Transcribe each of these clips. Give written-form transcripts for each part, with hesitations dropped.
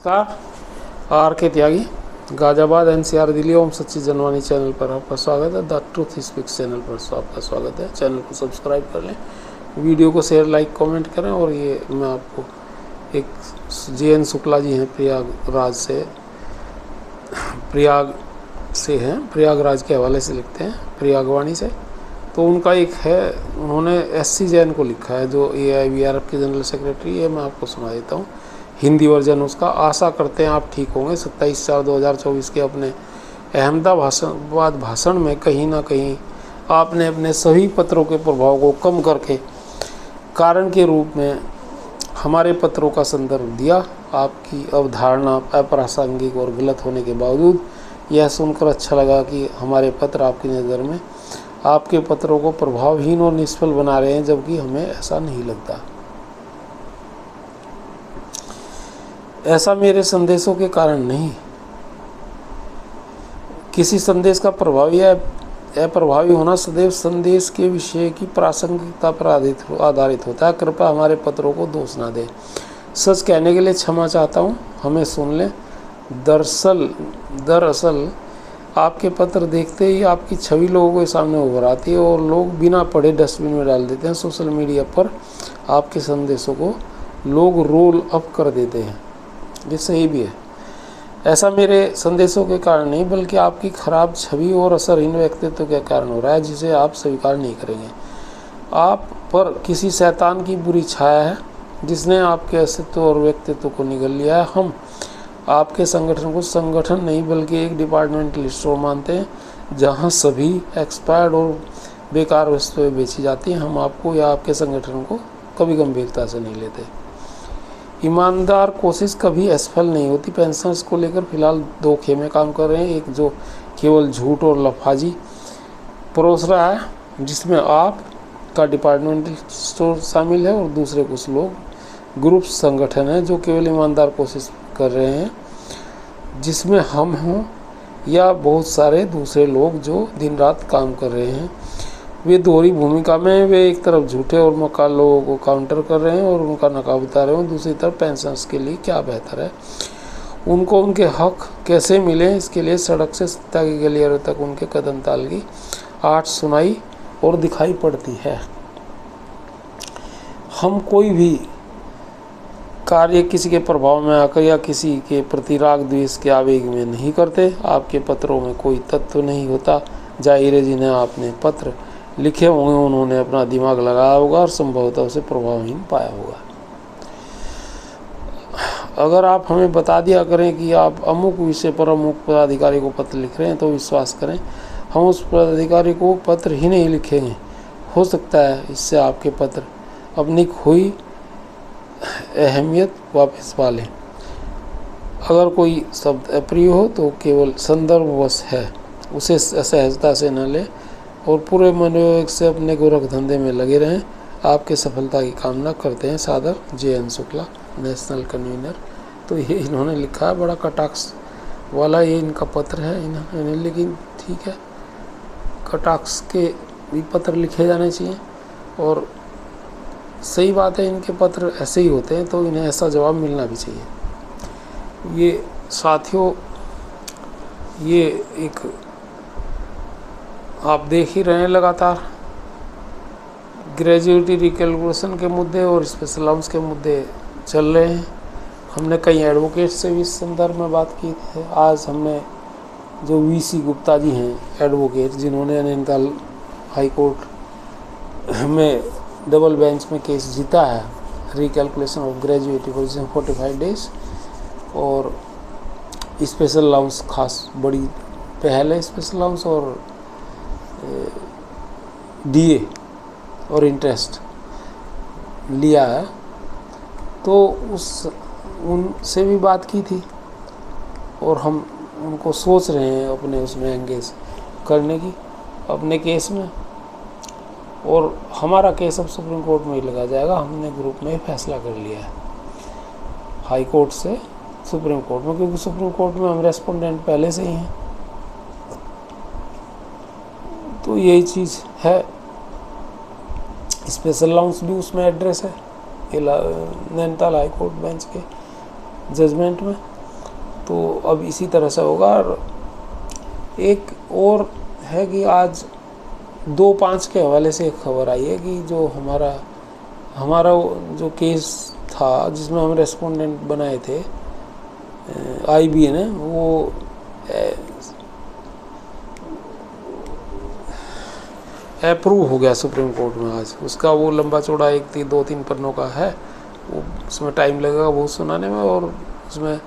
नमस्कार। आर के त्यागी गाजियाबाद एनसीआर दिल्ली ओम सच्ची जनवानी चैनल पर आपका स्वागत है। द ट्रूथ स्पीक्स चैनल पर आपका स्वागत है। चैनल को सब्सक्राइब कर लें, वीडियो को शेयर लाइक कमेंट करें। और ये मैं आपको एक JN शुक्ला जी हैं, प्रयागराज के हवाले से लिखते हैं, प्रयागवाणी से। तो उनका एक है, उन्होंने SC जैन को लिखा है जो AIVRF के जनरल सेक्रेटरी है। मैं आपको सुना देता हूँ हिंदी वर्जन उसका। आशा करते हैं आप ठीक होंगे। 27/4/2024 के अपने अहमदाबाद भाषण में कहीं ना कहीं आपने अपने सभी पत्रों के प्रभाव को कम करके कारण के रूप में हमारे पत्रों का संदर्भ दिया। आपकी अवधारणा अप्रासंगिक और गलत होने के बावजूद यह सुनकर अच्छा लगा कि हमारे पत्र आपकी नज़र में आपके पत्रों को प्रभावहीन और निष्फल बना रहे हैं, जबकि हमें ऐसा नहीं लगता। ऐसा मेरे संदेशों के कारण नहीं। किसी संदेश का प्रभावी या अप्रभावी होना सदैव संदेश के विषय की प्रासंगिकता पर आधारित होता है। कृपया हमारे पत्रों को दोष ना दें। सच कहने के लिए क्षमा चाहता हूँ, हमें सुन लें। दरअसल आपके पत्र देखते ही आपकी छवि लोगों के सामने उभर आती है और लोग बिना पढ़े डस्टबिन में डाल देते हैं। सोशल मीडिया पर आपके संदेशों को लोग रोल अप कर देते हैं। ये सही भी है। ऐसा मेरे संदेशों के कारण नहीं, बल्कि आपकी खराब छवि और असरहीन व्यक्तित्व के कारण हो रहा है, जिसे आप स्वीकार नहीं करेंगे। आप पर किसी शैतान की बुरी छाया है जिसने आपके अस्तित्व और व्यक्तित्व को निगल लिया है। हम आपके संगठन को संगठन नहीं बल्कि एक डिपार्टमेंटल स्टोर मानते हैं जहां सभी एक्सपायर्ड और बेकार वस्तुएं बेची जाती हैं। हम आपको या आपके संगठन को कभी गंभीरता से नहीं लेते। ईमानदार कोशिश कभी असफल नहीं होती। पेंशनर्स को लेकर फिलहाल 2 खेमे काम कर रहे हैं। एक जो केवल झूठ और लफाजी परोस रहा है, जिसमें आप का डिपार्टमेंटल स्टोर शामिल है, और दूसरे कुछ लोग ग्रुप संगठन है जो केवल ईमानदार कोशिश कर रहे हैं, जिसमें हम हों या बहुत सारे दूसरे लोग जो दिन रात काम कर रहे हैं। वे दोहरी भूमिका में, वे एक तरफ झूठे और मक्कार लोगों को काउंटर कर रहे हैं और उनका नकाब उतार रहे हैं, दूसरी तरफ पेंशनर्स के लिए क्या बेहतर है, उनको उनके हक कैसे मिले, इसके लिए सड़क से सत्ता की गलियारों तक उनके कदम ताल की आठ सुनाई और दिखाई पड़ती है। हम कोई भी कार्य किसी के प्रभाव में आकर या किसी के प्रति राग द्वेष के आवेग में नहीं करते। आपके पत्रों में कोई तत्व नहीं होता। जाहिर है जिन्हें आपने पत्र लिखे होंगे उन्होंने अपना दिमाग लगाया होगा और संभवतः उसे प्रभावहीन पाया होगा। अगर आप हमें बता दिया करें कि आप अमुक विषय पर अमुक पदाधिकारी को पत्र लिख रहे हैं तो विश्वास करें, हम उस पदाधिकारी को पत्र ही नहीं लिखेंगे। हो सकता है इससे आपके पत्र अपनी खोई अहमियत वापस पा लें। अगर कोई शब्द अप्रिय हो तो केवल संदर्भवश है, उसे असहजता से न लें और पूरे मनोयोग से अपने गोरख धंधे में लगे रहें। आपके सफलता की कामना करते हैं। सादर JN शुक्ला, नेशनल कन्वीनर। तो ये इन्होंने लिखा है, बड़ा कटाक्ष वाला ये इनका पत्र है इन्हें, लेकिन ठीक है, कटाक्ष के भी पत्र लिखे जाने चाहिए। और सही बात है, इनके पत्र ऐसे ही होते हैं तो इन्हें ऐसा जवाब मिलना भी चाहिए। ये साथियों, ये एक आप देख ही रहे हैं लगातार ग्रेजुएटी रिकैलकुलेशन के मुद्दे और स्पेशल अलाउंस के मुद्दे चल रहे हैं। हमने कई एडवोकेट से भी इस संदर्भ में बात की थी। आज हमने जो VC गुप्ता जी हैं एडवोकेट, जिन्होंने नैनीताल हाई कोर्ट में डबल बेंच में केस जीता है, recalculation of gratuity position 45 days और स्पेशल अलाउंस, खास बड़ी पहल है स्पेशल अलाउंस और DA और इंटरेस्ट लिया है। तो उनसे भी बात की थी और हम उनको सोच रहे हैं अपने उसमें एंगेज करने की अपने केस में। और हमारा केस अब सुप्रीम कोर्ट में ही लगा जाएगा। हमने ग्रुप में फैसला कर लिया है हाई कोर्ट से सुप्रीम कोर्ट में, क्योंकि सुप्रीम कोर्ट में हम रेस्पोंडेंट पहले से ही हैं। तो यही चीज़ है। स्पेशल अलाउंस भी उसमें एड्रेस है नैनीताल हाई कोर्ट बेंच के जजमेंट में। तो अब इसी तरह से होगा। और एक और है कि आज 2/5 के हवाले से एक खबर आई है कि जो हमारा जो केस था जिसमें हम रेस्पोंडेंट बनाए थे IBA ने, वो अप्रूव हो गया सुप्रीम कोर्ट में आज। उसका वो लंबा चौड़ा 2-3 पन्नों का है, वो उसमें टाइम लगेगा बहुत सुनाने में। और उसमें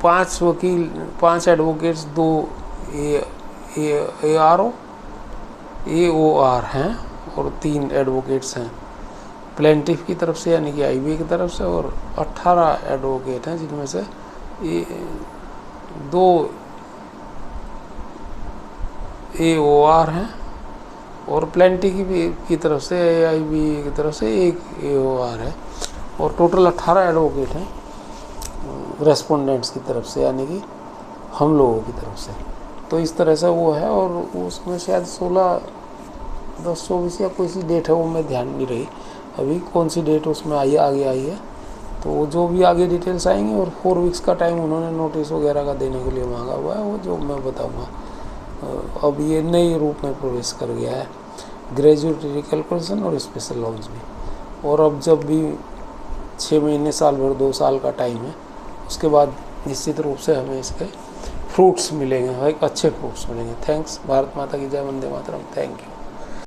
5 वकील, 5 एडवोकेट्स, 2 AOR हैं और 3 एडवोकेट्स हैं प्लेंटिफ की तरफ से यानी कि IBA की तरफ से, और 18 एडवोकेट हैं जिनमें से 2 AOR हैं और प्लेंटिफ की तरफ से IBA की तरफ से 1 AOR है, और टोटल 18 एडवोकेट हैं रेस्पोंडेंट्स की तरफ से यानी कि हम लोगों की तरफ से। तो इस तरह से वो है। और उसमें शायद 16, 10, 24 या कोई सी डेट है, वो मैं ध्यान नहीं रही अभी कौन सी डेट उसमें आगे आई है। तो जो भी आगे डिटेल्स आएंगी, और 4 वीक्स का टाइम उन्होंने नोटिस वगैरह का देने के लिए मांगा हुआ है, वो जो मैं बताऊँगा। अब ये नए रूप में प्रवेश कर गया है, ग्रेजुएटरी कैलकुलेशन और स्पेशल लॉन्च भी। और अब जब भी 6 महीने, साल भर, 2 साल का टाइम है, उसके बाद निश्चित रूप से हमें इसके फ्रूट्स मिलेंगे, एक अच्छे फ्रूट्स मिलेंगे। थैंक्स। भारत माता की जय, वंदे मातरम। Thank you.